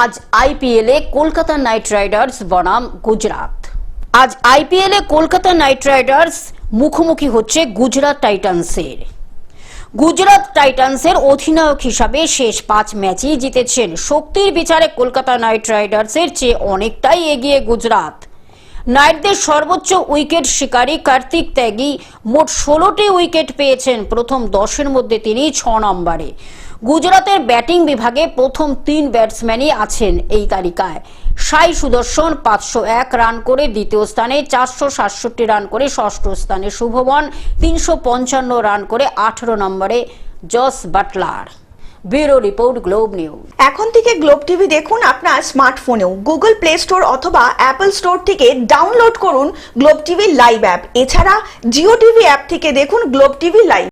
আজ আইপিএলে Kolkata night Riders বনাম গুজরাট। আজ আইপিএলে কলকাতা নাইট রাইডার্স মুখোমুখি হচ্ছে গুজরাট টাইটান্সের। গুজরাট টাইটান্সের অধিনায়ক হিসাবে শেষ 5 ম্যাচই জিতেছেন। শক্তির বিচারে কলকাতা নাইট রাইডার্সের চেয়ে অনেকটাই এগিয়ে গুজরাট। নাইটদের সর্বোচ্চ উইকেট শিকারী কার্তিক ত্যাগী মোট 16টি উইকেট পেয়েছেন। প্রথম 10-এর মধ্যে তিনি 6 নম্বরে। গুজরাটের ব্যাটিং বিভাগে প্রথম 3 ব্যাটসম্যানই আছেন এই তালিকায়। সাই সুদর্শন 501 রান করে দ্বিতীয় স্থানে, 467 রান করে ষষ্ঠ স্থানে শুভমন, 355 রান করে 18 নম্বরে Jos Buttler. Bureau report, Globe News. এখন থেকে গ্লোব টিভি দেখুন আপনার স্মার্টফোনেও। গুগল প্লে স্টোর অথবা অ্যাপল স্টোর থেকে ডাউনলোড করুন গ্লোব টিভি লাইভ অ্যাপ। এছাড়া জিও টিভি অ্যাপ থেকে দেখুন গ্লোব টিভি লাইভ।